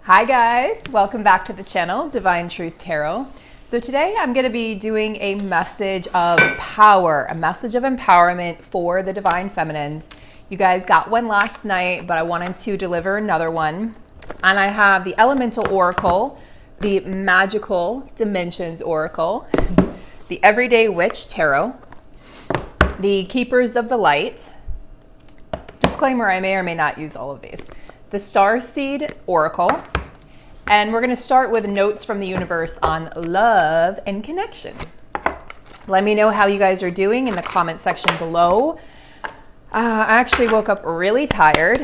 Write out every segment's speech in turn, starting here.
Hi guys, welcome back to the channel, Divine Truth Tarot. So today I'm going to be doing a message of power, a message of empowerment for the Divine Feminines. You guys got one last night, but I wanted to deliver another one. And I have the Elemental Oracle, the Magical Dimensions Oracle, the Everyday Witch Tarot, the Keepers of the Light. Disclaimer, I may or may not use all of these. The Starseed Oracle, and we're going to start with notes from the universe on love and connection. Let me know how you guys are doing in the comment section below. I actually woke up really tired.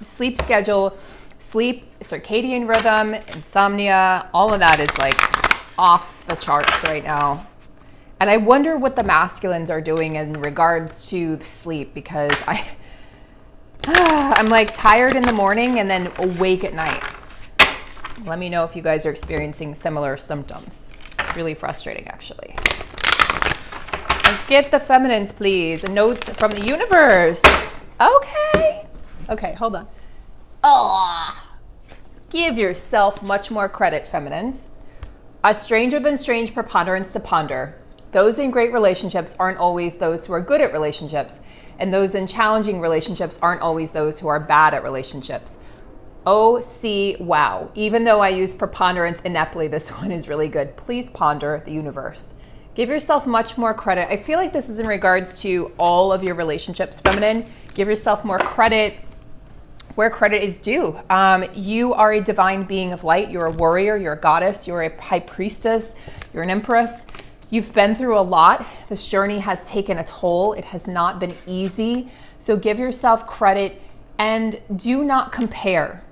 Sleep schedule, sleep, circadian rhythm, insomnia, all of that is like off the charts right now. And I wonder what the masculines are doing in regards to sleep, because I'm like tired in the morning and then awake at night. Let me know if you guys are experiencing similar symptoms. Really frustrating, actually. Let's get the feminines, please. Notes from the universe. Okay, hold on. Oh, give yourself much more credit, feminines. A stranger than strange preponderance to ponder. Those in great relationships aren't always those who are good at relationships. And those in challenging relationships aren't always those who are bad at relationships. Wow. Even though I use preponderance ineptly, this one is really good. Please ponder the universe. Give yourself much more credit. I feel like this is in regards to all of your relationships, feminine. Give yourself more credit where credit is due. You are a divine being of light. You're a warrior. You're a goddess. You're a high priestess. You're an empress. You've been through a lot. This journey has taken a toll. It has not been easy. So give yourself credit and do not compare.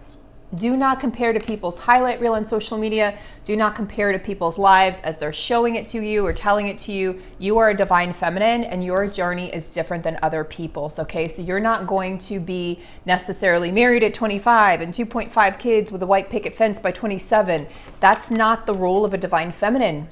Do not compare to people's highlight reel on social media. Do not compare to people's lives as they're showing it to you or telling it to you. You are a divine feminine and your journey is different than other people's, okay? So you're not going to be necessarily married at 25 and 2.5 kids with a white picket fence by 27. That's not the role of a divine feminine.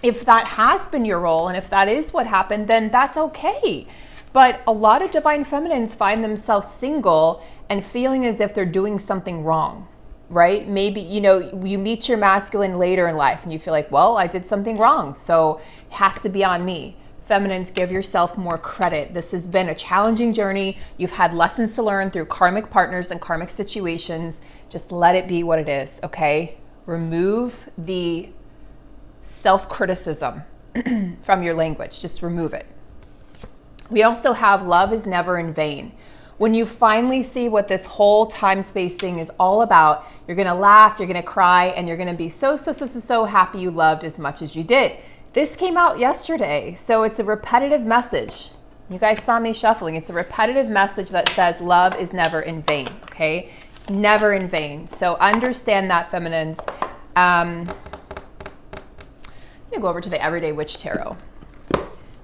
If that has been your role and if that is what happened, then that's okay. But a lot of divine feminines find themselves single and feeling as if they're doing something wrong, right? Maybe, you meet your masculine later in life and you feel like, well, I did something wrong, so it has to be on me. Feminines, give yourself more credit. This has been a challenging journey. You've had lessons to learn through karmic partners and karmic situations. Just let it be what it is, okay? Remove the self-criticism from your language. Just remove it. We also have love is never in vain. When you finally see what this whole time-space thing is all about, you're going to laugh, you're going to cry, and you're going to be so happy you loved as much as you did. This came out yesterday, so it's a repetitive message. You guys saw me shuffling. It's a repetitive message that says love is never in vain, okay? It's never in vain. So understand that, feminines. I'm going to go over to the Everyday Witch Tarot.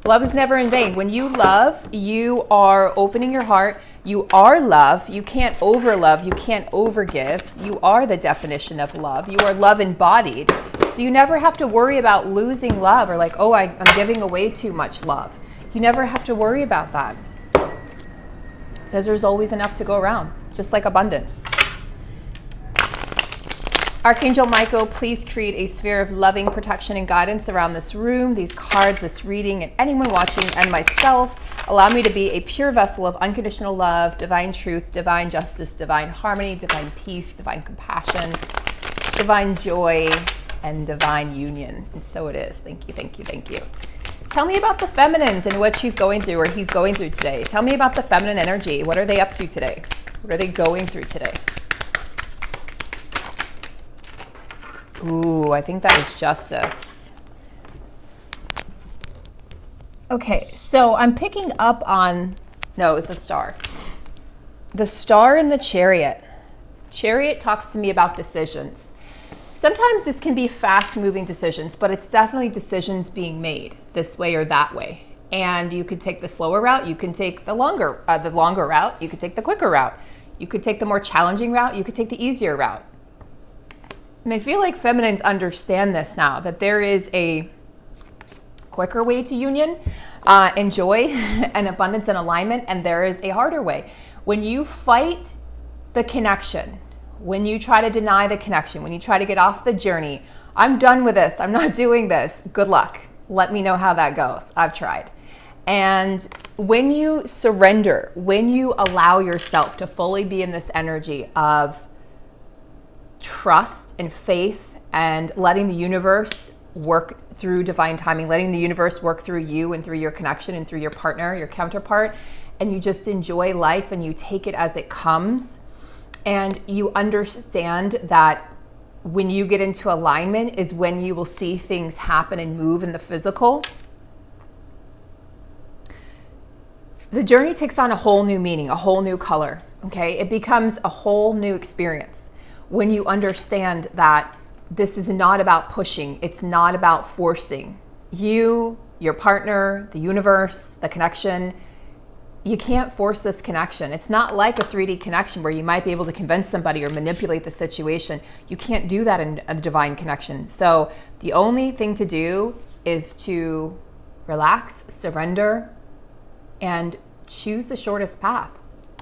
Love is never in vain. When you love, you are opening your heart. You are love. You can't overlove. You can't overgive. You are the definition of love. You are love embodied. So you never have to worry about losing love or like, oh, I'm giving away too much love. You never have to worry about that because there's always enough to go around, just like abundance. Archangel Michael, please create a sphere of loving protection and guidance around this room, these cards, this reading, and anyone watching, and myself. Allow me to be a pure vessel of unconditional love, divine truth, divine justice, divine harmony, divine peace, divine compassion, divine joy, and divine union. And so it is. Thank you, thank you, thank you. Tell me about the feminines and what she's going through or he's going through today. Tell me about the feminine energy. What are they up to today? What are they going through today? Ooh, I think that was justice. Okay, so I'm picking up on, no, it was the star. The star in the chariot. Chariot talks to me about decisions. Sometimes this can be fast-moving decisions, but it's definitely decisions being made this way or that way. And you could take the slower route. You can take the longer route. You could take the quicker route. You could take the more challenging route. You could take the easier route. And I feel like feminines understand this now, that there is a quicker way to union and joy and abundance and alignment, and there is a harder way. When you fight the connection, when you try to deny the connection, when you try to get off the journey, I'm done with this, I'm not doing this, good luck. Let me know how that goes. I've tried. And when you surrender, when you allow yourself to fully be in this energy of trust and faith and letting the universe work through divine timing, letting the universe work through you and through your connection and through your partner, your counterpart, and you just enjoy life and you take it as it comes, and you understand that when you get into alignment is when you will see things happen and move in the physical. The journey takes on a whole new meaning, a whole new color, okay? It becomes a whole new experience when you understand that this is not about pushing. It's not about forcing. You, your partner, the universe, the connection, you can't force this connection. It's not like a 3D connection where you might be able to convince somebody or manipulate the situation. You can't do that in a divine connection. So the only thing to do is to relax, surrender, and choose the shortest path.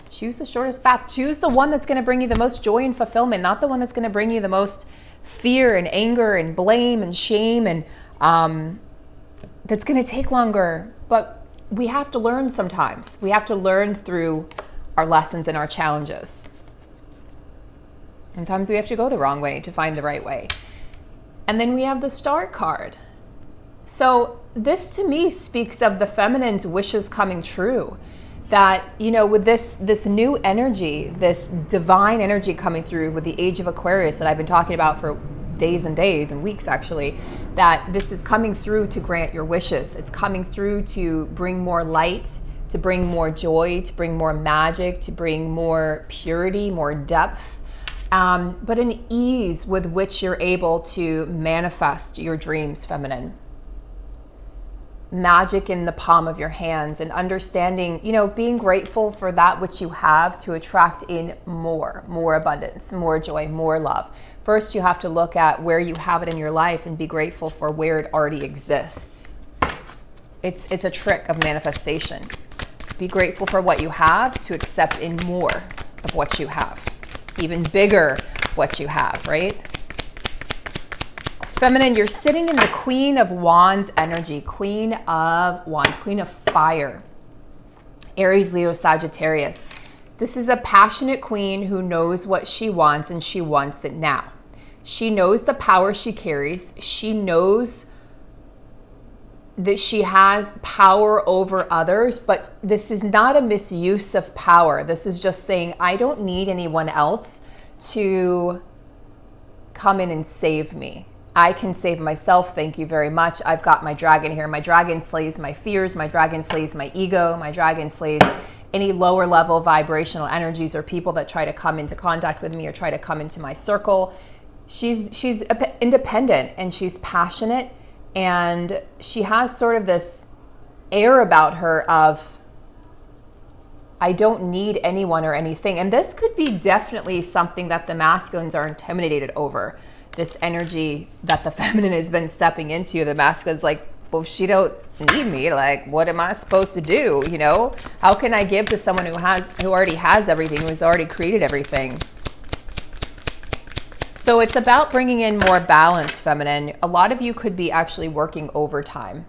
Choose the shortest path. Choose the one that's going to bring you the most joy and fulfillment, not the one that's going to bring you the most fear and anger and blame and shame, and that's going to take longer. But we have to learn sometimes. We have to learn through our lessons and our challenges. Sometimes we have to go the wrong way to find the right way. And then we have the Star card. So this to me speaks of the feminine's wishes coming true. That, you know, with this new energy, this divine energy coming through with the age of Aquarius that I've been talking about for days and days and weeks actually, that this is coming through to grant your wishes. It's coming through to bring more light, to bring more joy, to bring more magic, to bring more purity, more depth, but an ease with which you're able to manifest your dreams, feminine. Magic in the palm of your hands, and understanding, you know, being grateful for that which you have to attract in more abundance, more joy, more love. First, you have to look at where you have it in your life and be grateful for where it already exists. It's a trick of manifestation. Be grateful for what you have to accept in more of what you have, even bigger what you have, right? Feminine, you're sitting in the Queen of Wands energy, Queen of Wands, Queen of Fire, Aries, Leo, Sagittarius. This is a passionate queen who knows what she wants, and she wants it now. She knows the power she carries. She knows that she has power over others, but this is not a misuse of power. This is just saying, I don't need anyone else to come in and save me. I can save myself, thank you very much. I've got my dragon here. My dragon slays my fears. My dragon slays my ego. My dragon slays any lower level vibrational energies or people that try to come into contact with me or try to come into my circle. She's independent and she's passionate, and she has sort of this air about her of, I don't need anyone or anything. And this could be definitely something that the masculines are intimidated over. This energy that the feminine has been stepping into. The masculine's like, well, if she don't need me, like, what am I supposed to do? You know, how can I give to someone who already has everything, who's already created everything? So it's about bringing in more balance, feminine. A lot of you could be actually working overtime.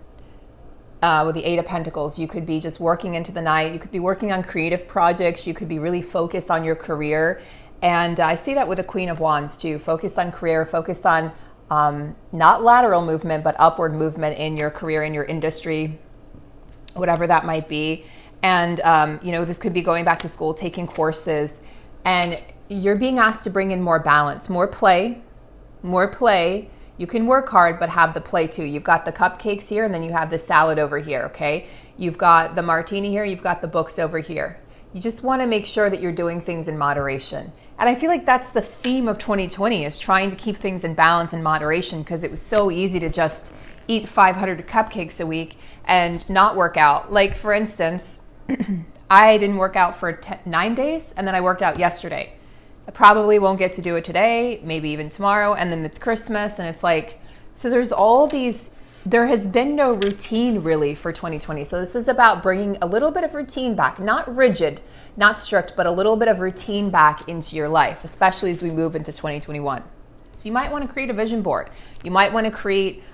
With the Eight of Pentacles, you could be just working into the night. You could be working on creative projects. You could be really focused on your career. And I see that with the Queen of Wands too. Focused on career, focused on not lateral movement, but upward movement in your career, in your industry, whatever that might be. And, you know, this could be going back to school, taking courses, and you're being asked to bring in more balance, more play, more play. You can work hard, but have the play too. You've got the cupcakes here, and then you have the salad over here, okay? You've got the martini here, you've got the books over here. You just want to make sure that you're doing things in moderation. And I feel like that's the theme of 2020, is trying to keep things in balance and moderation, because it was so easy to just eat 500 cupcakes a week and not work out. Like, for instance, I didn't work out for 9 days, and then I worked out yesterday. I probably won't get to do it today, maybe even tomorrow, and then it's Christmas, and it's like, so there's all these there has been no routine really for 2020. So this is about bringing a little bit of routine back, not rigid, not strict, but a little bit of routine back into your life, especially as we move into 2021. So you might want to create a vision board. You might want to create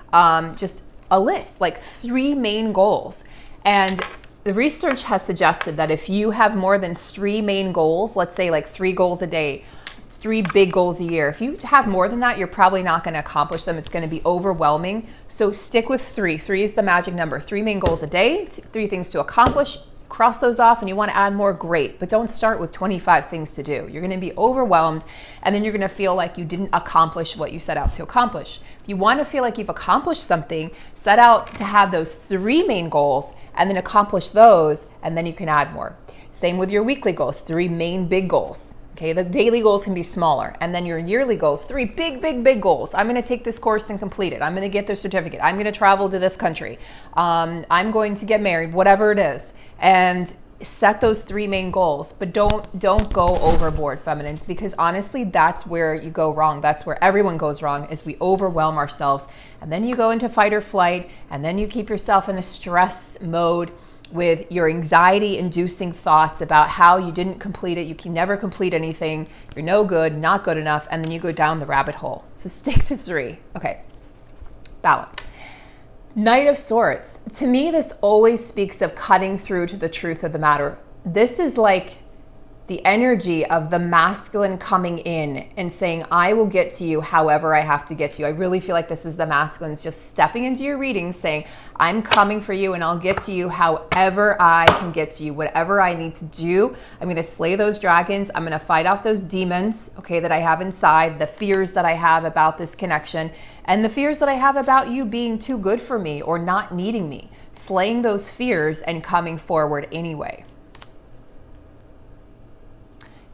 just a list, like 3 main goals. And the research has suggested that if you have more than 3 main goals, let's say like 3 goals a day, 3 big goals a year. If you have more than that, you're probably not going to accomplish them. It's going to be overwhelming. So stick with 3. 3 is the magic number. 3 main goals a day, 3 things to accomplish. Cross those off, and you want to add more, great. But don't start with 25 things to do. You're going to be overwhelmed, and then you're going to feel like you didn't accomplish what you set out to accomplish. If you want to feel like you've accomplished something, set out to have those 3 main goals, and then accomplish those, and then you can add more. Same with your weekly goals, 3 main big goals. Okay, the daily goals can be smaller. And then your yearly goals, 3 big goals. I'm going to take this course and complete it. I'm going to get the certificate. I'm going to travel to this country. I'm going to get married, whatever it is. And set those 3 main goals, but don't go overboard, feminines, because honestly, that's where you go wrong. That's where everyone goes wrong, is we overwhelm ourselves. And then you go into fight or flight, and then you keep yourself in a stress mode with your anxiety-inducing thoughts about how you didn't complete it, you can never complete anything, you're no good, not good enough, and then you go down the rabbit hole. So stick to 3. Okay, balance. Knight of Swords. To me, this always speaks of cutting through to the truth of the matter. This is like the energy of the masculine coming in and saying, I will get to you however I have to get to you. I really feel like this is the masculines just stepping into your reading saying, I'm coming for you and I'll get to you however I can get to you, whatever I need to do. I'm going to slay those dragons. I'm going to fight off those demons, okay, that I have inside, the fears that I have about this connection, and the fears that I have about you being too good for me or not needing me. Slaying those fears and coming forward anyway.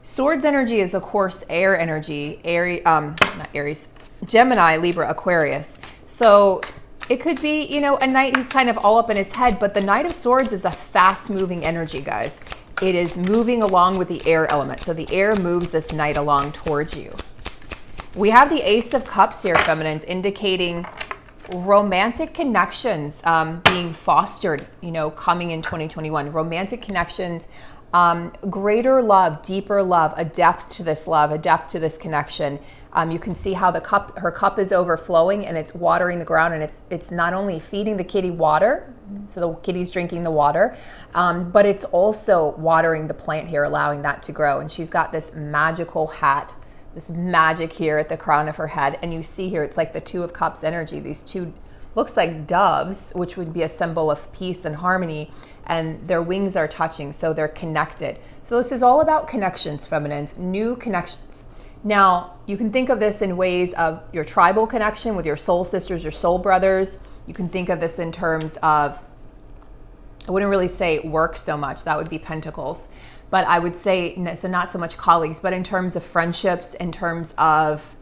Swords energy is, of course, air energy, not Aries, Gemini, Libra, Aquarius. So it could be, you know, a knight who's kind of all up in his head, but the Knight of Swords is a fast-moving energy, guys. It is moving along with the air element. So the air moves this knight along towards you. We have the Ace of Cups here, feminines, indicating romantic connections being fostered, you know, coming in 2021. Romantic connections, greater love, deeper love, a depth to this love, a depth to this connection. You can see how her cup is overflowing and it's watering the ground, and it's not only feeding the kitty water, so the kitty's drinking the water, but it's also watering the plant here, allowing that to grow. And she's got this magical hat, this magic here at the crown of her head. And you see here, it's like the 2 of Cups energy. These 2 looks like doves, which would be a symbol of peace and harmony, and their wings are touching, so they're connected. So this is all about connections, feminines, new connections. Now, you can think of this in ways of your tribal connection with your soul sisters, your soul brothers. You can think of this in terms of, I wouldn't really say work so much, that would be Pentacles, but I would say, so not so much colleagues, but in terms of friendships, in terms of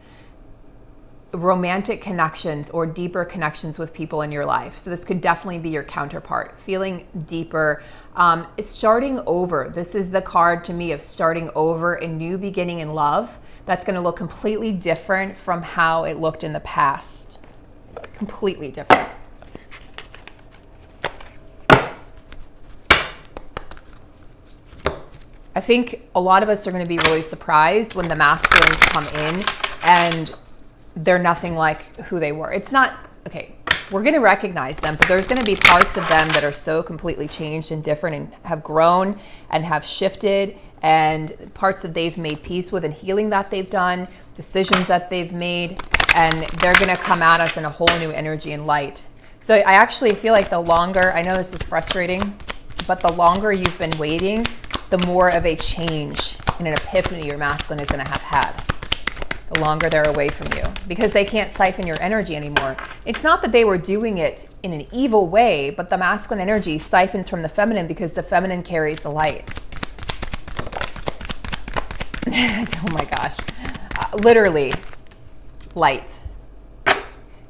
romantic connections or deeper connections with people in your life. So this could definitely be your counterpart, feeling deeper, starting over. This is the card to me of starting over, a new beginning in love. That's going to look completely different from how it looked in the past. Completely different. I think a lot of us are going to be really surprised when the masculines come in and they're nothing like who they were. It's not, okay, we're going to recognize them, but there's going to be parts of them that are so completely changed and different and have grown and have shifted, and parts that they've made peace with and healing that they've done, decisions that they've made, and they're going to come at us in a whole new energy and light. So I actually feel like the longer, I know this is frustrating, but the longer you've been waiting, the more of a change and an epiphany your masculine is going to have had. The longer they're away from you, because they can't siphon your energy anymore. It's not that they were doing it in an evil way, but the masculine energy siphons from the feminine because the feminine carries the light. Oh my gosh. Literally, light.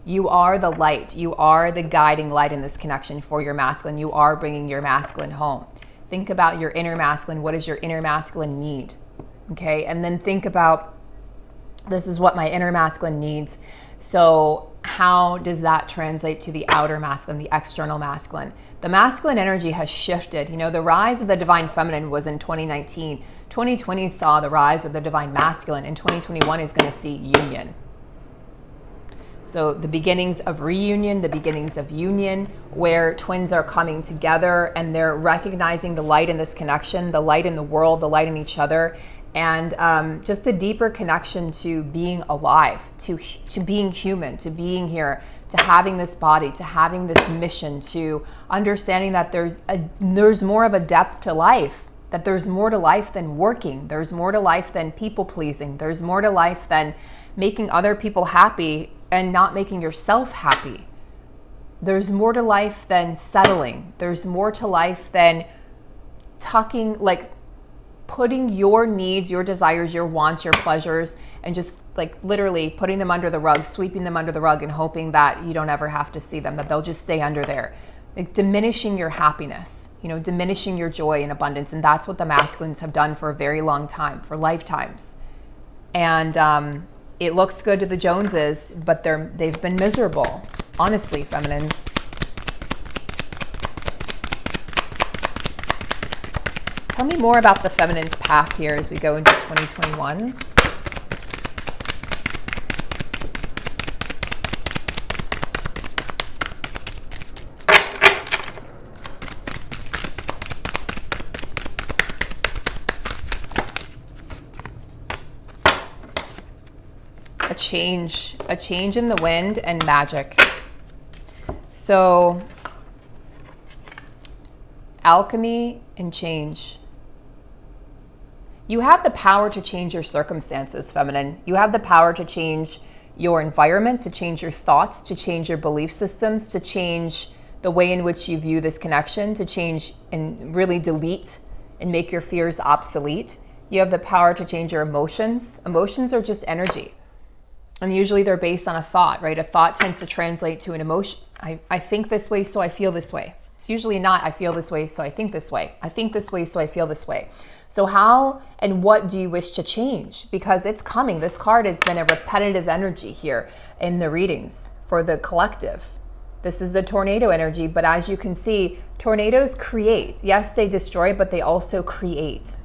You are the light. You are the guiding light in this connection for your masculine. You are bringing your masculine home. Think about your inner masculine. What does your inner masculine need? Okay, and then think about, this is what my inner masculine needs. So how does that translate to the outer masculine, the external masculine? The masculine energy has shifted. You know, the rise of the divine feminine was in 2019. 2020 saw the rise of the divine masculine, and 2021 is going to see union. So the beginnings of reunion, the beginnings of union, where twins are coming together and they're recognizing the light in this connection, the light in the world, the light in each other, and just a deeper connection to being alive, to being human, to being here, to having this body, to having this mission, to understanding that there's more of a depth to life, that there's more to life than working, there's more to life than people pleasing, there's more to life than making other people happy and not making yourself happy. There's more to life than settling. There's more to life than putting your needs, your desires, your wants, your pleasures, and just like literally putting them under the rug, sweeping them under the rug and hoping that you don't ever have to see them, that they'll just stay under there. Like diminishing your happiness, you know, diminishing your joy and abundance. And that's what the masculines have done for a very long time, for lifetimes. And it looks good to the Joneses, but they've been miserable. Honestly, feminines. Tell me more about the feminine's path here as we go into 2021. A change in the wind and magic. So alchemy and change. You have the power to change your circumstances, feminine. You have the power to change your environment, to change your thoughts, to change your belief systems, to change the way in which you view this connection, to change and really delete and make your fears obsolete. You have the power to change your emotions. Emotions are just energy. And usually they're based on a thought, right? A thought tends to translate to an emotion. I think this way, so I feel this way. It's usually not, I feel this way, so I think this way. I think this way, so I feel this way. So how and what do you wish to change? Because it's coming. This card has been a repetitive energy here in the readings for the collective. This is a tornado energy, but as you can see, tornadoes create. Yes, they destroy, but they also create.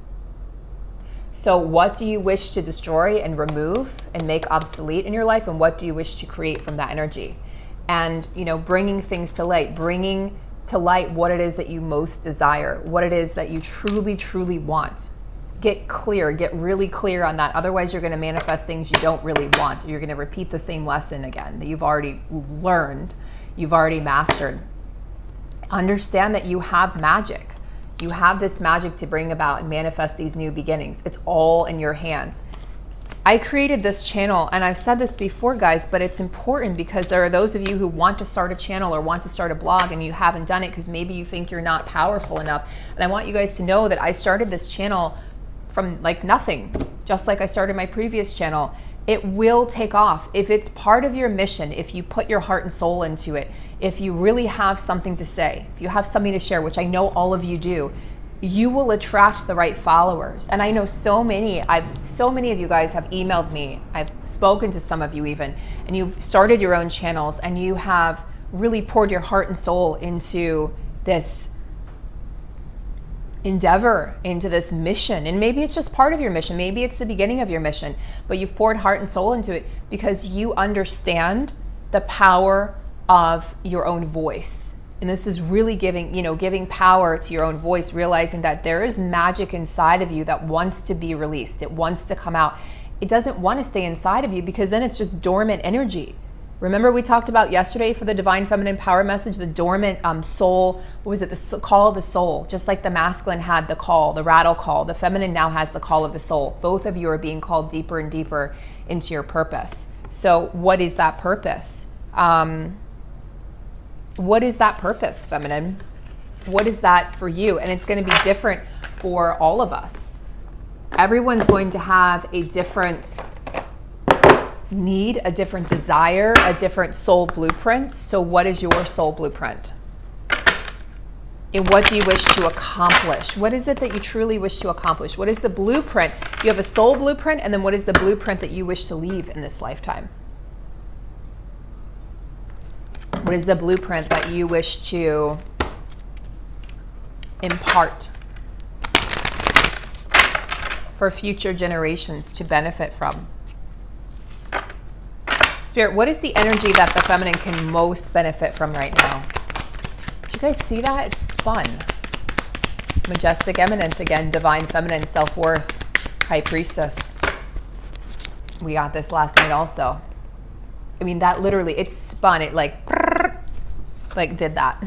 So what do you wish to destroy and remove and make obsolete in your life? And what do you wish to create from that energy? And, you know, bringing things to light, bringing to light what it is that you most desire, what it is that you truly, truly want. Get clear, get really clear on that. Otherwise, you're going to manifest things you don't really want. You're going to repeat the same lesson again that you've already learned, you've already mastered. Understand that you have magic. You have this magic to bring about and manifest these new beginnings. It's all in your hands. I created this channel, and I've said this before, guys, but it's important because there are those of you who want to start a channel or want to start a blog and you haven't done it because maybe you think you're not powerful enough. And I want you guys to know that I started this channel from like nothing, just like I started my previous channel. It will take off. If it's part of your mission, if you put your heart and soul into it, if you really have something to say, if you have something to share, which I know all of you do, you will attract the right followers. And I know so many of you guys have emailed me. I've spoken to some of you even, and you've started your own channels and you have really poured your heart and soul into this endeavor, into this mission. And maybe it's just part of your mission. Maybe it's the beginning of your mission, but you've poured heart and soul into it because you understand the power of your own voice. And this is really giving power to your own voice, realizing that there is magic inside of you that wants to be released. It wants to come out. It doesn't want to stay inside of you because then it's just dormant energy. Remember we talked about yesterday for the Divine Feminine Power message, the dormant soul, what was it? The call of the soul. Just like the masculine had the call, the rattle call, the feminine now has the call of the soul. Both of you are being called deeper and deeper into your purpose. So what is that purpose? What is that purpose, feminine? What is that for you? And it's going to be different for all of us. Everyone's going to have a different need, a different desire, a different soul blueprint. So what is your soul blueprint? And what do you wish to accomplish? What is it that you truly wish to accomplish? What is the blueprint? You have a soul blueprint, and then what is the blueprint that you wish to leave in this lifetime? What is the blueprint that you wish to impart for future generations to benefit from? Spirit, what is the energy that the feminine can most benefit from right now? Do you guys see that? It's spun. Majestic eminence again, divine feminine, self-worth, high priestess. We got this last night also. I mean, that literally, it's spun. It like did that.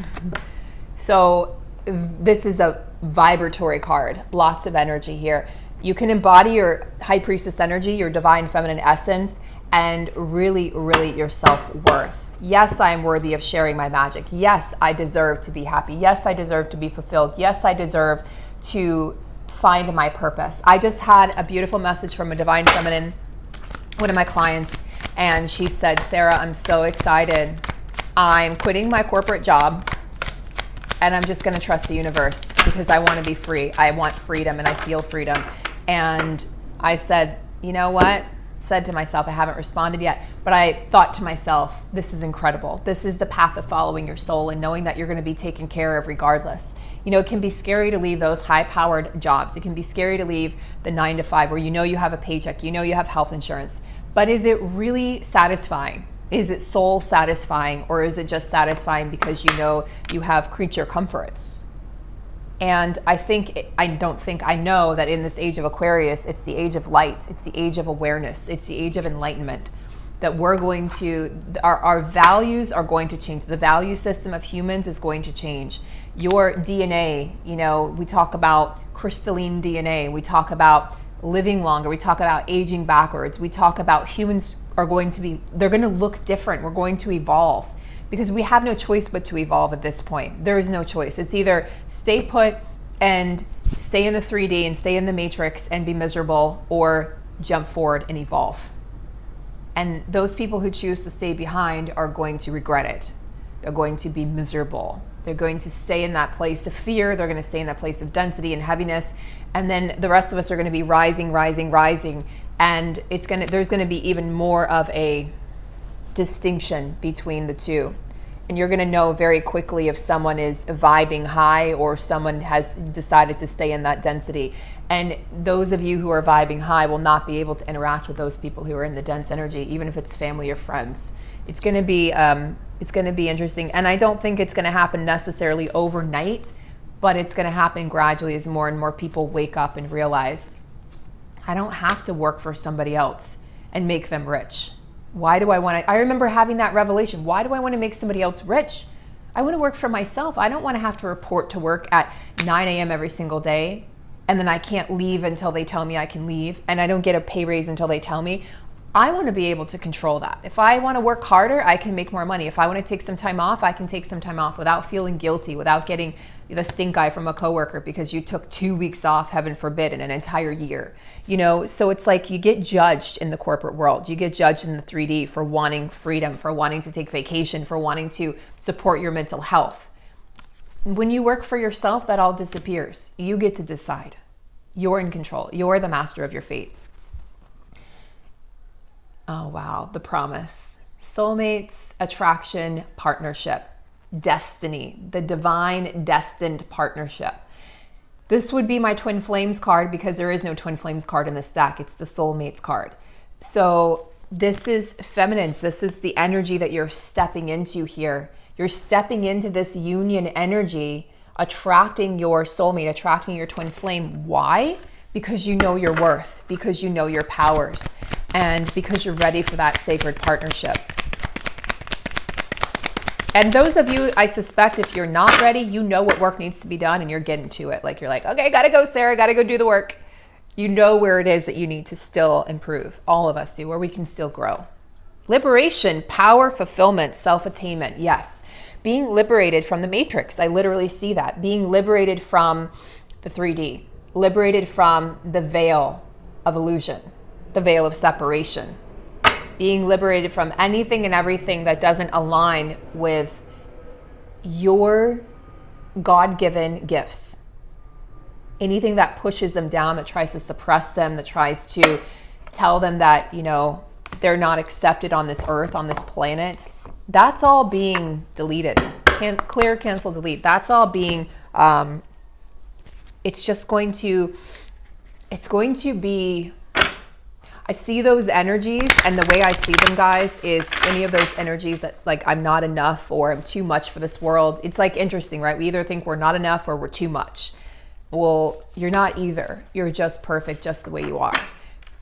So this is a vibratory card. Lots of energy here. You can embody your high priestess energy, your divine feminine essence, and really, really your self-worth. Yes, I am worthy of sharing my magic. Yes, I deserve to be happy. Yes, I deserve to be fulfilled. Yes, I deserve to find my purpose. I just had a beautiful message from a divine feminine, one of my clients, and she said, Sarah, I'm so excited. I'm quitting my corporate job and I'm just going to trust the universe because I want to be free. I want freedom and I feel freedom. And I said, you know what? Said to myself, I haven't responded yet, but I thought to myself, this is incredible. This is the path of following your soul and knowing that you're going to be taken care of regardless. You know, it can be scary to leave those high-powered jobs. It can be scary to leave the 9 to 5 where you know you have a paycheck, you know you have health insurance, but is it really satisfying? Is it soul satisfying, or is it just satisfying because you know you have creature comforts? And I know that in this age of Aquarius, it's the age of light, it's the age of awareness, it's the age of enlightenment, that our values are going to change. The value system of humans is going to change. Your DNA, you know, we talk about crystalline DNA, we talk about living longer, we talk about aging backwards, we talk about humans they're going to look different. We're going to evolve because we have no choice but to evolve at this point. There is no choice. It's either stay put and stay in the 3D and stay in the matrix and be miserable, or jump forward and evolve. And those people who choose to stay behind are going to regret it. They're going to be miserable. They're going to stay in that place of fear. They're going to stay in that place of density and heaviness. And then the rest of us are going to be rising. And there's going to be even more of a distinction between the two. And you're going to know very quickly if someone is vibing high or someone has decided to stay in that density. And those of you who are vibing high will not be able to interact with those people who are in the dense energy, even if it's family or friends. It's going to be interesting. And I don't think it's going to happen necessarily overnight, but it's going to happen gradually as more and more people wake up and realize, I don't have to work for somebody else and make them rich. Why do I want to? I remember having that revelation. Why do I want to make somebody else rich? I want to work for myself. I don't want to have to report to work at 9 a.m. every single day, and then I can't leave until they tell me I can leave, and I don't get a pay raise until they tell me. I want to be able to control that. If I want to work harder, I can make more money. If I want to take some time off, I can take some time off without feeling guilty, without getting the stink eye from a coworker because you took 2 weeks off, heaven forbid, in an entire year. You know, so it's like you get judged in the corporate world. You get judged in the 3D for wanting freedom, for wanting to take vacation, for wanting to support your mental health. When you work for yourself, that all disappears. You get to decide. You're in control. You're the master of your fate. Oh, wow. The promise. Soulmates, attraction, partnership, destiny, the divine destined partnership. This would be my twin flames card because there is no twin flames card in this deck. It's the soulmates card. So this is feminines. This is the energy that you're stepping into here. You're stepping into this union energy, attracting your soulmate, attracting your twin flame. Why? Because you know your worth, because you know your powers, and because you're ready for that sacred partnership. And those of you, I suspect, if you're not ready, you know what work needs to be done and you're getting to it. Like you're like, okay, gotta go, Sarah, gotta go do the work. You know where it is that you need to still improve. All of us do, where we can still grow. Liberation, power, fulfillment, self-attainment. Yes. Being liberated from the matrix. I literally see that. Being liberated from the 3D. Liberated from the veil of illusion. The veil of separation. Being liberated from anything and everything that doesn't align with your God-given gifts. Anything that pushes them down, that tries to suppress them, that tries to tell them that, you know, they're not accepted on this earth, on this planet. that's all being deleted. Clear, cancel, delete. That's all being, it's going to be, I see those energies, and the way I see them, guys, is any of those energies that like I'm not enough or I'm too much for this world. It's like interesting, right? We either think we're not enough or we're too much. Well, you're not either. You're just perfect just the way you are.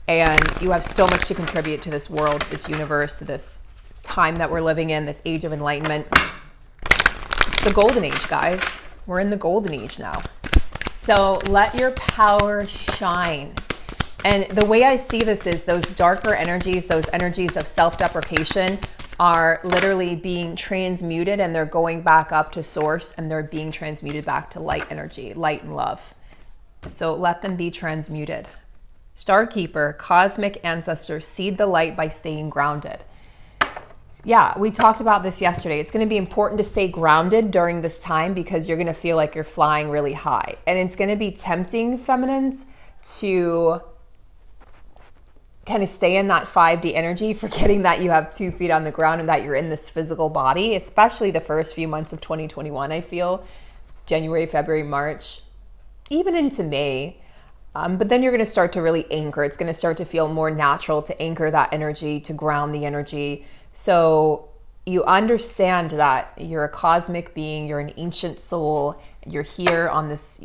And you have so much to contribute to this world, this universe, to this time that we're living in, this age of enlightenment. It's the golden age, guys. We're in the golden age now. So let your power shine. And the way I see this is those darker energies, those energies of self-deprecation are literally being transmuted, and they're going back up to source, and they're being transmuted back to light energy, light and love. So let them be transmuted. Starkeeper, cosmic ancestors, seed the light by staying grounded. Yeah, we talked about this yesterday. It's going to be important to stay grounded during this time because you're going to feel like you're flying really high. And it's going to be tempting, feminines, to kind of stay in that 5D energy, forgetting that you have 2 feet on the ground and that you're in this physical body, especially the first few months of 2021, I feel. January, February, March, even into May. But then you're going to start to really anchor. It's going to start to feel more natural to anchor that energy, to ground the energy. So you understand that you're a cosmic being, you're an ancient soul, you're here on this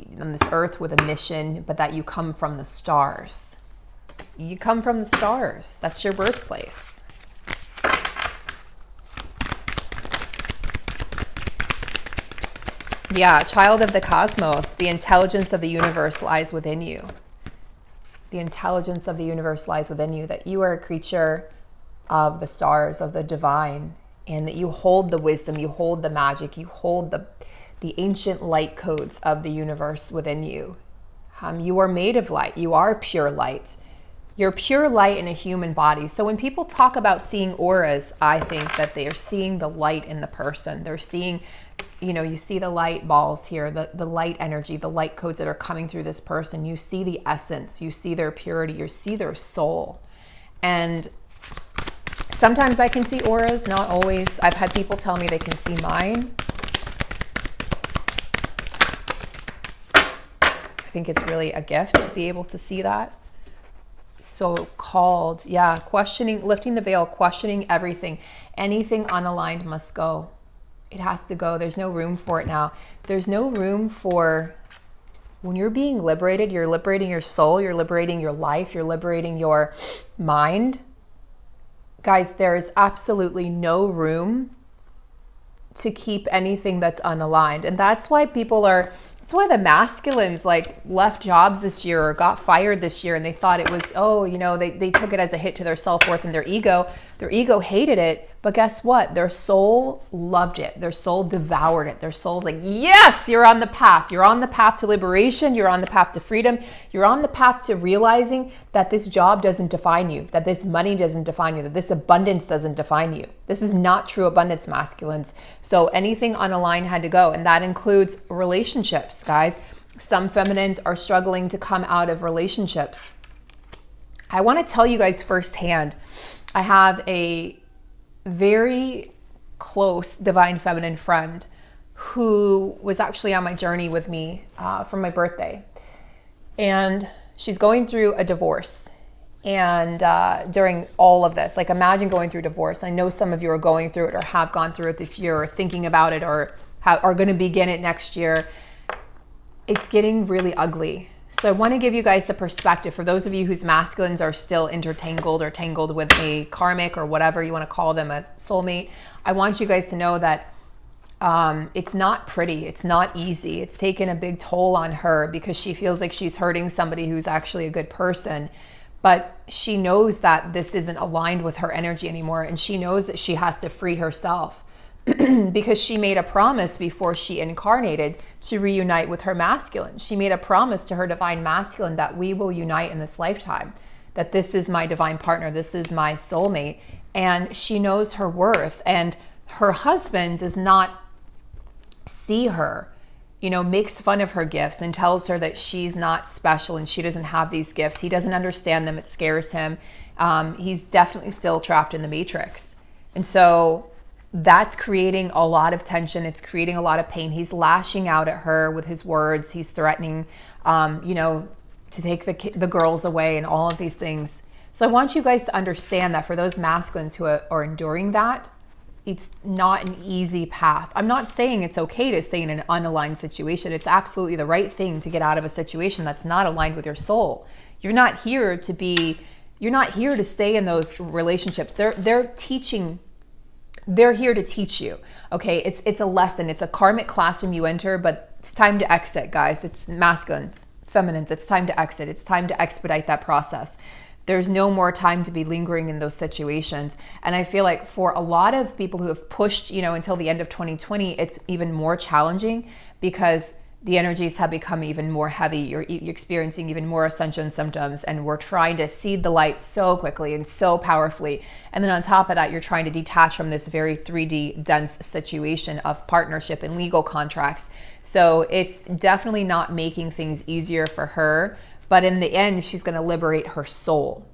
earth with a mission, but that you come from the stars. You come from the stars. That's your birthplace. Yeah, child of the cosmos, the intelligence of the universe lies within you. The intelligence of the universe lies within you, that you are a creature of the stars, of the divine, and that you hold the wisdom, you hold the magic, you hold the ancient light codes of the universe within you. You are made of light. You are pure light. You're pure light in a human body. So when people talk about seeing auras, I think that they are seeing the light in the person. They're seeing, you see the light balls here, the light energy, the light codes that are coming through this person. You see the essence, you see their purity, you see their soul. And sometimes I can see auras, not always. I've had people tell me they can see mine. I think it's really a gift to be able to see that. So called, yeah, questioning, lifting the veil, questioning everything. Anything unaligned must go. It has to go. There's no room for it now. There's no room for, when you're being liberated, you're liberating your soul, you're liberating your life, you're liberating your mind. Guys, there is absolutely no room to keep anything that's unaligned. And that's why that's why the masculines like left jobs this year or got fired this year, and they thought it was, they took it as a hit to their self-worth and their ego. Their ego hated it, but guess what? Their soul loved it. Their soul devoured it. Their soul's like, yes, you're on the path. You're on the path to liberation. You're on the path to freedom. You're on the path to realizing that this job doesn't define you, that this money doesn't define you, that this abundance doesn't define you. This is not true abundance, masculines. So anything unaligned had to go, and that includes relationships, guys. Some feminines are struggling to come out of relationships. I want to tell you guys firsthand, I have a very close divine feminine friend who was actually on my journey with me for my birthday. And she's going through a divorce. And during all of this, like imagine going through divorce. I know some of you are going through it or have gone through it this year or thinking about it or are going to begin it next year. It's getting really ugly. So I want to give you guys a perspective for those of you whose masculines are still intertangled or tangled with a karmic or whatever you want to call them, a soulmate. I want you guys to know that it's not pretty. It's not easy. It's taken a big toll on her because she feels like she's hurting somebody who's actually a good person. But she knows that this isn't aligned with her energy anymore. And she knows that she has to free herself because she made a promise before she incarnated to reunite with her masculine. She made a promise to her divine masculine that we will unite in this lifetime, that this is my divine partner, this is my soulmate. And she knows her worth. And her husband does not see her, makes fun of her gifts and tells her that she's not special and she doesn't have these gifts. He doesn't understand them. It scares him. He's definitely still trapped in the matrix. And so that's creating a lot of tension. It's creating a lot of pain. He's lashing out at her with his words. He's threatening, to take the girls away and all of these things. So I want you guys to understand that for those masculines who are enduring that, it's not an easy path. I'm not saying it's okay to stay in an unaligned situation. It's absolutely the right thing to get out of a situation that's not aligned with your soul. You're not here to stay in those relationships. They're here to teach you. Okay, it's a lesson. It's a karmic classroom you enter, but it's time to exit, guys. It's masculines, feminines. It's time to exit. It's time to expedite that process. There's no more time to be lingering in those situations. And I feel like for a lot of people who have pushed, until the end of 2020, it's even more challenging because the energies have become even more heavy. You're experiencing even more ascension symptoms, and we're trying to seed the light so quickly and so powerfully. And then on top of that, you're trying to detach from this very 3D dense situation of partnership and legal contracts. So it's definitely not making things easier for her, but in the end, she's going to liberate her soul.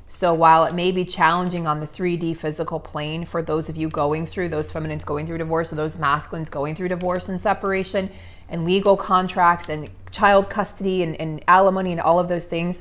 So while it may be challenging on the 3D physical plane for those of you going through, those feminines going through divorce, or those masculines going through divorce and separation and legal contracts and child custody and alimony and all of those things,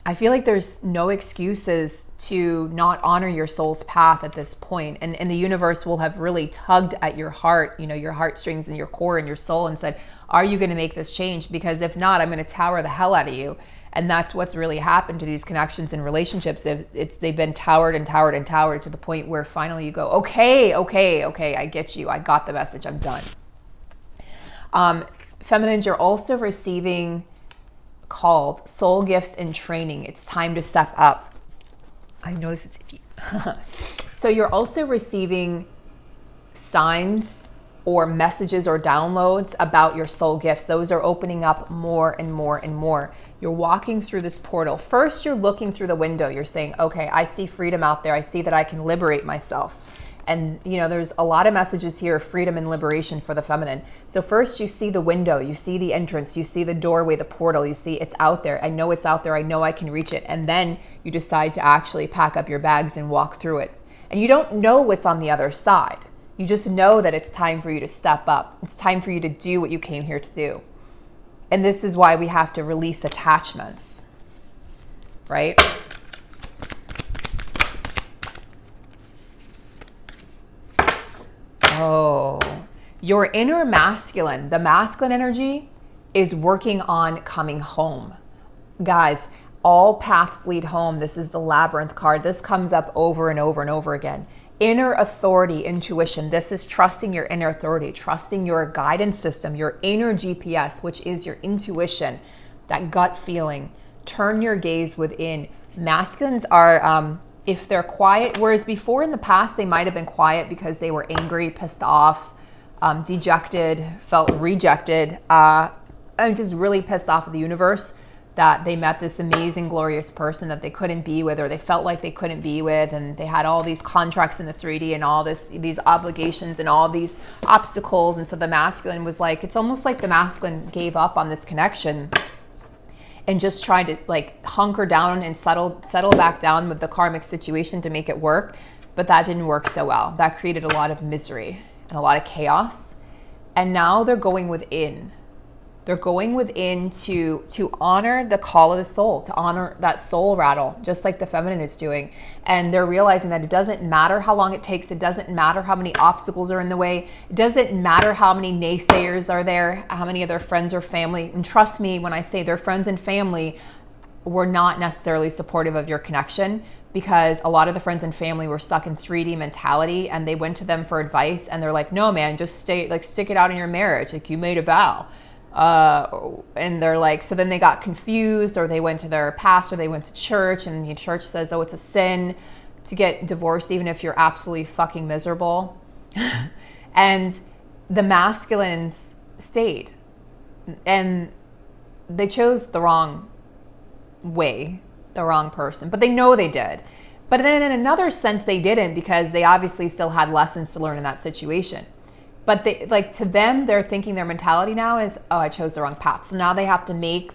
I feel like there's no excuses to not honor your soul's path at this point. And the universe will have really tugged at your heart, your heartstrings and your core and your soul and said, are you going to make this change? Because if not, I'm going to tower the hell out of you. And that's what's really happened to these connections and relationships. They've been towered and towered and towered to the point where finally you go, okay, I get you. I got the message. I'm done. Feminines, you're also receiving called soul gifts and training. It's time to step up. I notice it's iffy. So you're also receiving signs or messages or downloads about your soul gifts. Those are opening up more and more and more. You're walking through this portal. First, you're looking through the window. You're saying, okay, I see freedom out there. I see that I can liberate myself. And there's a lot of messages here of freedom and liberation for the feminine. So first you see the window, you see the entrance, you see the doorway, the portal, you see it's out there. I know it's out there. I know I can reach it. And then you decide to actually pack up your bags and walk through it. And you don't know what's on the other side. You just know that it's time for you to step up. It's time for you to do what you came here to do. And this is why we have to release attachments, right? Oh, your inner masculine, the masculine energy is working on coming home. Guys, all paths lead home. This is the labyrinth card. This comes up over and over and over again. Inner authority, intuition. This is trusting your inner authority, trusting your guidance system, your inner GPS, which is your intuition, that gut feeling. Turn your gaze within. Masculines are, if they're quiet, whereas before in the past, they might have been quiet because they were angry, pissed off, dejected, felt rejected, and just really pissed off at the universe that they met this amazing, glorious person that they couldn't be with, or they felt like they couldn't be with, and they had all these contracts in the 3D and all these obligations and all these obstacles. And so the masculine was like, it's almost like the masculine gave up on this connection and just tried to like hunker down and settle back down with the karmic situation to make it work. But that didn't work so well. That created a lot of misery and a lot of chaos. And now they're going within. They're going within to honor the call of the soul, to honor that soul rattle, just like the feminine is doing. And they're realizing that it doesn't matter how long it takes. It doesn't matter how many obstacles are in the way. It doesn't matter how many naysayers are there, how many of their friends or family. And trust me when I say their friends and family were not necessarily supportive of your connection, because a lot of the friends and family were stuck in 3D mentality, and they went to them for advice and they're like, no, man, just stick it out in your marriage. Like, you made a vow. And they're like, so then they got confused, or they went to their pastor, they went to church, and the church says, oh, it's a sin to get divorced even if you're absolutely fucking miserable. And the masculines stayed, and they chose the wrong way, the wrong person, but they know they did. But then in another sense, they didn't, because they obviously still had lessons to learn in that situation. But they, like, to them, they're thinking, their mentality now is, oh, I chose the wrong path. So now they had to make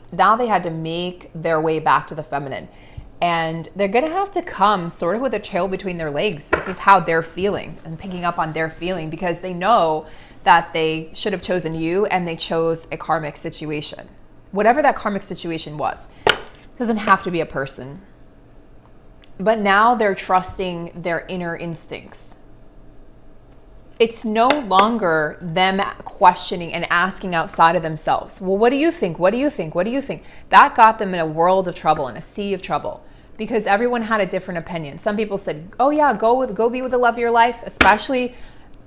their way back to the feminine. And they're going to have to come sort of with a tail between their legs. This is how they're feeling, and picking up on their feeling, because they know that they should have chosen you and they chose a karmic situation. Whatever that karmic situation was. It doesn't have to be a person. But now they're trusting their inner instincts. It's no longer them questioning and asking outside of themselves. Well, what do you think? What do you think? What do you think? That got them in a world of trouble, in a sea of trouble, because everyone had a different opinion. Some people said, oh yeah, go be with the love of your life. Especially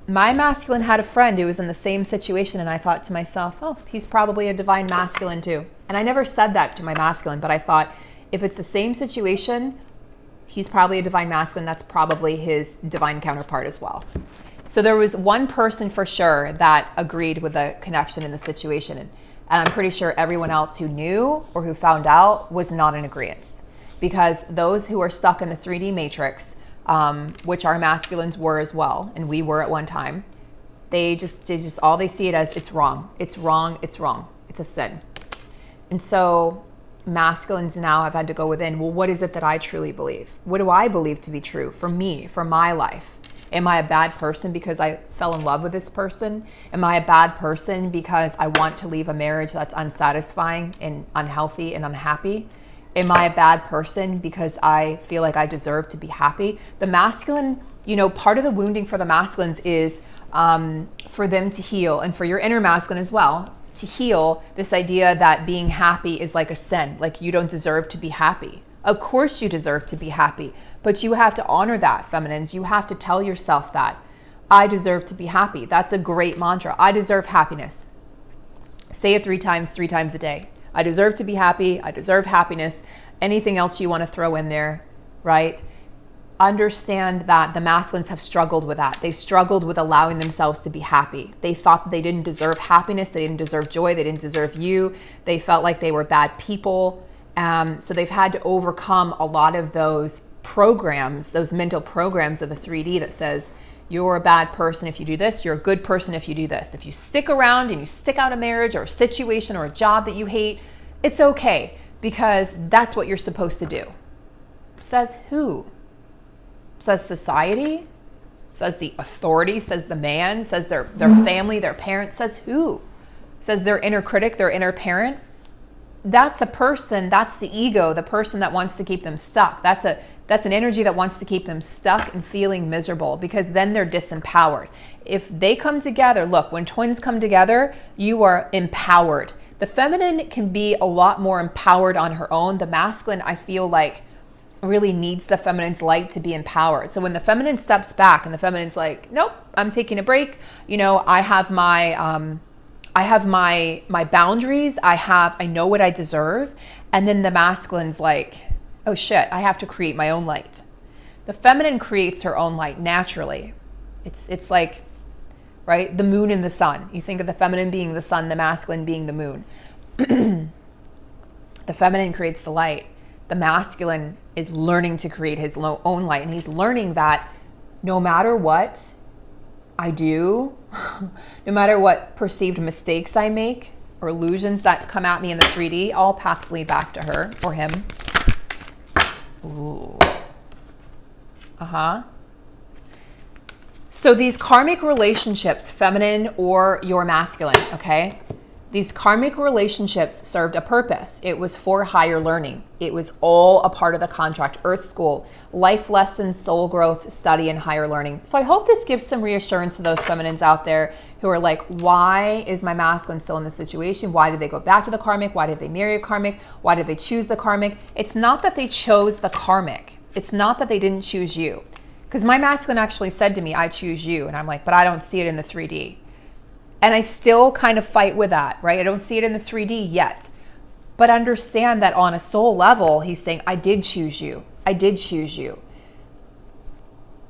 my masculine had a friend who was in the same situation, and I thought to myself, oh, he's probably a divine masculine too. And I never said that to my masculine, but I thought, if it's the same situation, he's probably a divine masculine. That's probably his divine counterpart as well. So there was one person for sure that agreed with the connection in the situation. And I'm pretty sure everyone else who knew or who found out was not in agreement. Because those who are stuck in the 3D matrix, which our masculines were as well, and we were at one time, they just all they see it as, it's wrong, it's wrong, it's wrong, it's a sin. And so masculines now have had to go within, well, what is it that I truly believe? What do I believe to be true for me, for my life? Am I a bad person because I fell in love with this person? Am I a bad person because I want to leave a marriage that's unsatisfying and unhealthy and unhappy? Am I a bad person because I feel like I deserve to be happy? The masculine, part of the wounding for the masculines is for them to heal, and for your inner masculine as well, to heal this idea that being happy is like a sin, like you don't deserve to be happy. Of course you deserve to be happy, but you have to honor that, feminines. You have to tell yourself that. I deserve to be happy. That's a great mantra. I deserve happiness. Say it 3 times a day. I deserve to be happy. I deserve happiness. Anything else you want to throw in there, right? Understand that the masculines have struggled with that. They've struggled with allowing themselves to be happy. They thought they didn't deserve happiness. They didn't deserve joy. They didn't deserve you. They felt like they were bad people. So they've had to overcome a lot of those programs, those mental programs of the 3D that says, you're a bad person if you do this, you're a good person if you do this. If you stick around and you stick out a marriage or a situation or a job that you hate, it's okay, because that's what you're supposed to do. Says who? Says society? Says the authority? Says the man? Says their family, their parents? Says who? Says their inner critic, their inner parent? That's a person, that's the ego, the person that wants to keep them stuck. That's an energy that wants to keep them stuck and feeling miserable, because then they're disempowered. If they come together, look, when twins come together, you are empowered. The feminine can be a lot more empowered on her own. The masculine, I feel like, really needs the feminine's light to be empowered. So when the feminine steps back and the feminine's like, nope, I'm taking a break. I have my boundaries. I know what I deserve. And then the masculine's like, oh shit, I have to create my own light. The feminine creates her own light naturally. It's like, right, the moon and the sun. You think of the feminine being the sun, the masculine being the moon. The feminine creates the light. The masculine is learning to create his own light. And he's learning that no matter what I do, no matter what perceived mistakes I make or illusions that come at me in the 3D, all paths lead back to her or him. Ooh. So these karmic relationships, feminine or your masculine, okay? These karmic relationships served a purpose. It was for higher learning. It was all a part of the contract. Earth School, life lessons, soul growth, study, and higher learning. So I hope this gives some reassurance to those feminines out there who are like, why is my masculine still in this situation? Why did they go back to the karmic? Why did they marry a karmic? Why did they choose the karmic? It's not that they chose the karmic. It's not that they didn't choose you. Because my masculine actually said to me, I choose you. And I'm like, but I don't see it in the 3D. And I still kind of fight with that, right? I don't see it in the 3D yet. But understand that on a soul level, he's saying, I did choose you. I did choose you.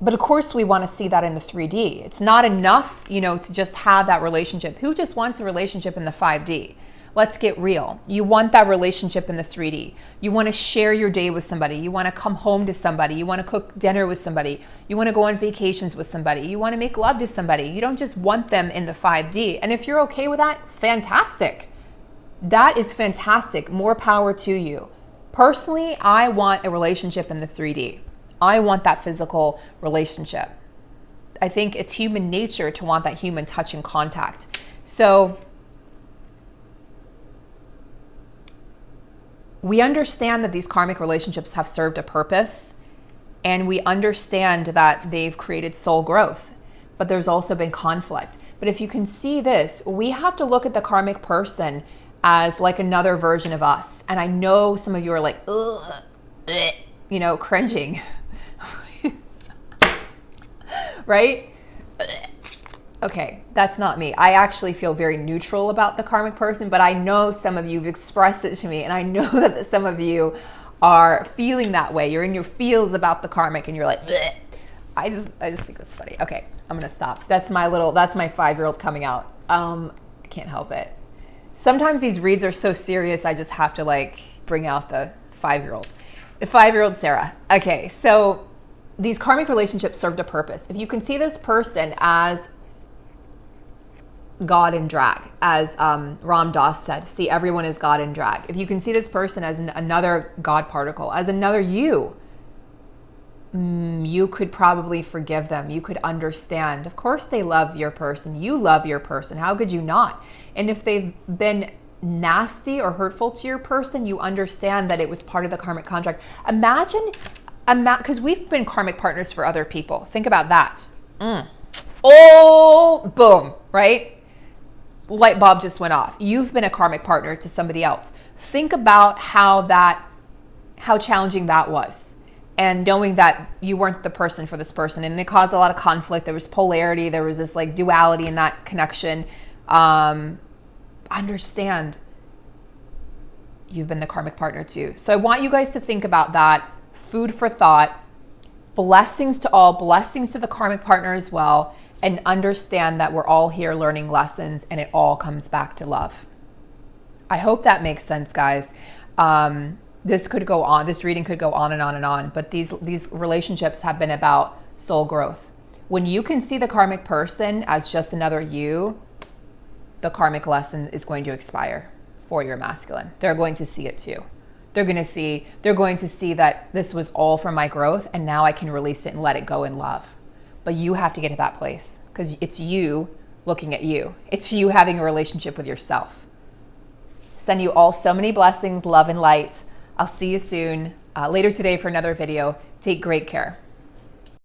But of course, we want to see that in the 3D. It's not enough, to just have that relationship. Who just wants a relationship in the 5D? Let's get real. You want that relationship in the 3D. You want to share your day with somebody. You want to come home to somebody. You want to cook dinner with somebody. You want to go on vacations with somebody. You want to make love to somebody. You don't just want them in the 5D. And if you're okay with that, fantastic. That is fantastic. More power to you. Personally, I want a relationship in the 3D. I want that physical relationship. I think it's human nature to want that human touch and contact. So we understand that these karmic relationships have served a purpose, and we understand that they've created soul growth, but there's also been conflict. But if you can see this, we have to look at the karmic person as like another version of us. And I know some of you are like, ugh, you know, cringing, right? Okay, that's not me. I actually feel very neutral about the karmic person, but I know some of you have expressed it to me, and I know that some of you are feeling that way. You're in your feels about the karmic, and you're like, bleh. I just think that's funny. Okay, I'm gonna stop. That's my 5-year-old coming out. I can't help it. Sometimes these reads are so serious, I just have to like bring out the 5-year-old. The 5-year-old Sarah. Okay, so these karmic relationships served a purpose. If you can see this person as God in drag, as Ram Dass said, see everyone as God in drag. If you can see this person as another God particle, as another you, you could probably forgive them. You could understand. Of course they love your person. You love your person. How could you not? And if they've been nasty or hurtful to your person, you understand that it was part of the karmic contract. Imagine, because we've been karmic partners for other people. Think about that. Oh, boom, right? Light bulb just went off. You've been a karmic partner to somebody else. Think about how challenging that was. And knowing that you weren't the person for this person, and it caused a lot of conflict. There was polarity. There was this like duality in that connection. Understand you've been the karmic partner too. So I want you guys to think about that. Food for thought. Blessings to all. Blessings to the karmic partner as well. And understand that we're all here learning lessons, and it all comes back to love. I hope that makes sense, guys. This could go on. This reading could go on and on and on. But these relationships have been about soul growth. When you can see the karmic person as just another you, the karmic lesson is going to expire for your masculine. They're going to see it too. They're going to see that this was all for my growth, and now I can release it and let it go in love. But you have to get to that place, because it's you looking at you. It's you having a relationship with yourself. Send you all so many blessings, love, and light. I'll see you soon, later today for another video. Take great care.